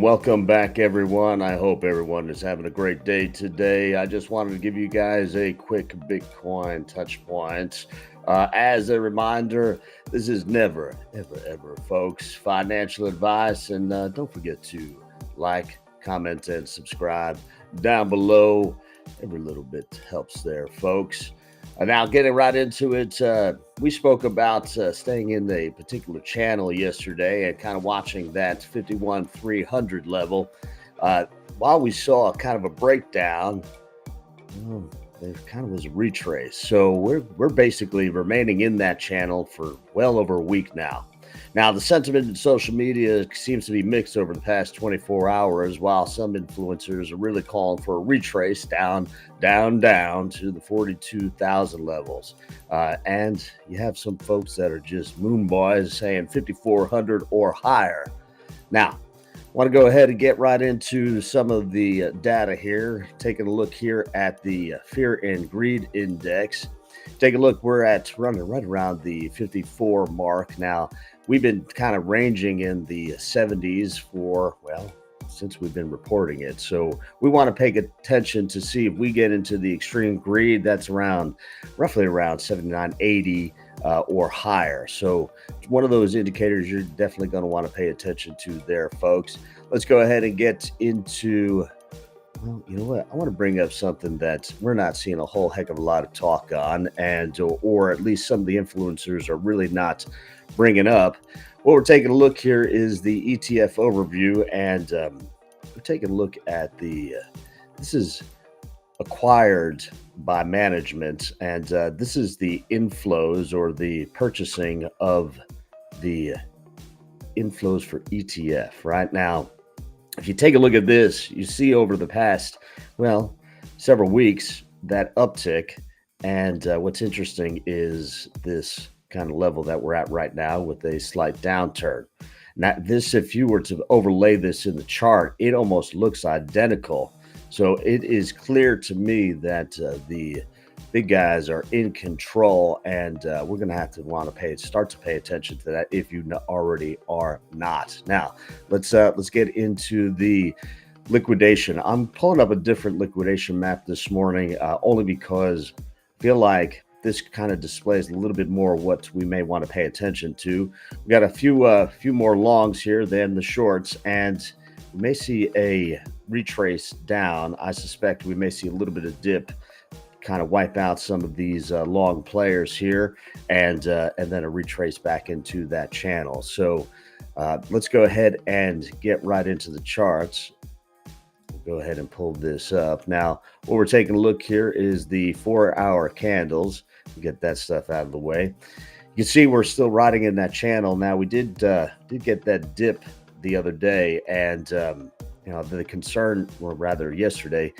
Welcome back, everyone. I hope everyone is having a great day today. I just wanted to give you guys a quick Bitcoin touch point. As a reminder, this is never, ever, folks, financial advice. And don't forget to like, comment, and subscribe down below. Every little bit helps there, folks. Now, getting right into it, we spoke about staying in a particular channel yesterday and kind of watching that 51,300 level. Uh, while we saw kind of a breakdown, well, there kind of was a retrace. So we're basically remaining in that channel for well over a week now. Now, the sentiment in social media seems to be mixed over the past 24 hours, while some influencers are really calling for a retrace down to the 42,000 levels. And you have some folks that are just moon boys saying 5,400 or higher. Now, I want to go ahead and get right into some of the data here. Taking a look here at the Fear and Greed Index. Take a look, we're at running right around the 54 mark. Now, we've been kind of ranging in the 70s for, well, since we've been reporting it. So we want to pay attention to see if we get into the extreme greed, that's roughly around 79, 80 or higher. So it's one of those indicators you're definitely going to want to pay attention to there, folks. Let's go ahead and get into, well, you know what? I want to bring up something that we're not seeing a whole heck of a lot of talk on, and or at least some of the influencers are really not bringing up. What we're taking a look here is the ETF overview, and we're taking a look at this is acquired by management, and this is the inflows or the purchasing of the inflows for ETF. Right now, if you take a look at this, you see over the past, well, several weeks, that uptick. And what's interesting is this kind of level that we're at right now with a slight downturn. Now, this, if you were to overlay this in the chart, it almost looks identical. So it is clear to me that the big guys are in control, and we're going to have to start to pay attention to that if you already are not. Now, let's get into the liquidation. I'm pulling up a different liquidation map this morning, only because I feel like this kind of displays a little bit more what we may want to pay attention to. We got a few more longs here than the shorts, and we may see a retrace down. I suspect we may see a little bit of dip, kind of wipe out some of these long players here, and then a retrace back into that channel. So let's go ahead and get right into the charts. We'll go ahead and pull this up. Now, what we're taking a look here is the 4-hour candles. We'll get that stuff out of the way. You can see we're still riding in that channel. Now, we did get that dip the other day, and the concern, or rather yesterday,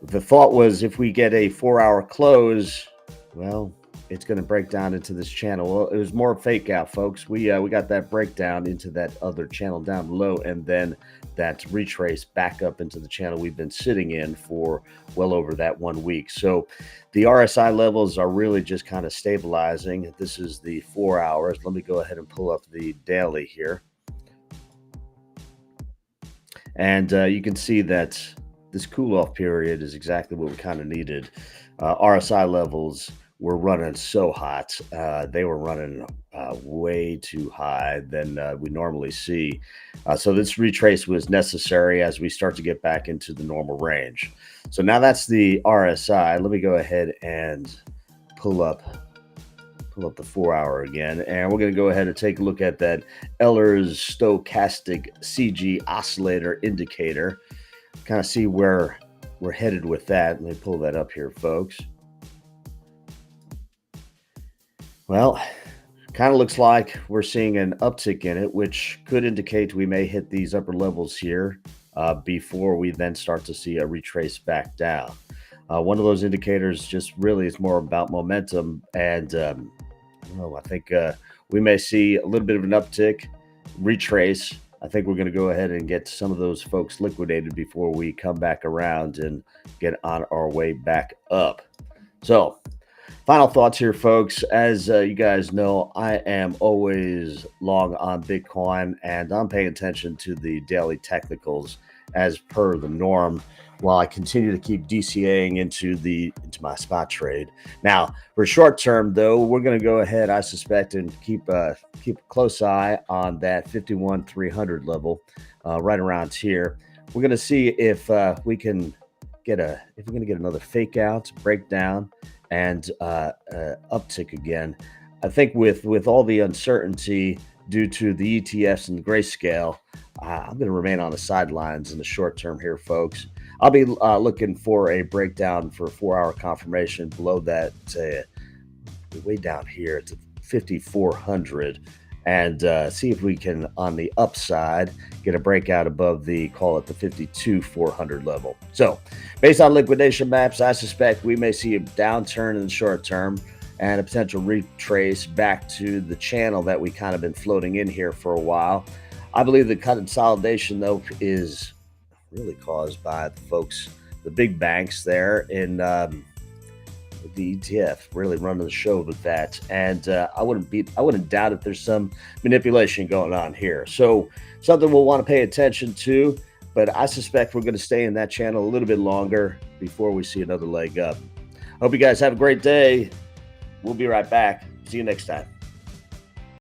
the thought was if we get a 4-hour close, well, it's going to break down into this channel. Well, it was more fake out, folks. We got that breakdown into that other channel down below, and then that retrace back up into the channel we've been sitting in for well over that 1 week. So the RSI levels are really just kind of stabilizing. This is the 4 hours. Let me go ahead and pull up the daily here. And you can see that this cool-off period is exactly what we kind of needed. RSI levels were running so hot. They were running way too high than we normally see. So this retrace was necessary as we start to get back into the normal range. So now that's the RSI. Let me go ahead and pull up the 4-hour again, and we're going to go ahead and take a look at that Eller's stochastic CG oscillator indicator. Kind of see where we're headed with that. Let me pull that up here, folks. Well, kind of looks like we're seeing an uptick in it, which could indicate we may hit these upper levels here before we then start to see a retrace back down. One of those indicators just really is more about momentum, and I think we may see a little bit of an uptick, retrace. I think we're going to go ahead and get some of those folks liquidated before we come back around and get on our way back up. So Final thoughts here, folks. As you guys know, I am always long on Bitcoin, and I'm paying attention to the daily technicals as per the norm, while I continue to keep DCAing into my spot trade. Now, for short term, though, we're going to go ahead, I suspect, and keep a close eye on that 51,300 level, right around here. We're going to see if we can if we're going to get another fake out, breakdown, and uptick again. I think with all the uncertainty due to the ETFs and the grayscale, I'm going to remain on the sidelines in the short term here, folks. I'll be looking for a breakdown for 4-hour confirmation below that, way down here to 5,400, and see if we can, on the upside, get a breakout above the, call it the 52,400 level. So based on liquidation maps, I suspect we may see a downturn in the short term and a potential retrace back to the channel that we kind of been floating in here for a while. I believe the consolidation, though, is really caused by the folks, the big banks there in the ETF, really running the show with that. And I wouldn't doubt if there's some manipulation going on here. So something we'll want to pay attention to. But I suspect we're going to stay in that channel a little bit longer before we see another leg up. Hope you guys have a great day. We'll be right back. See you next time.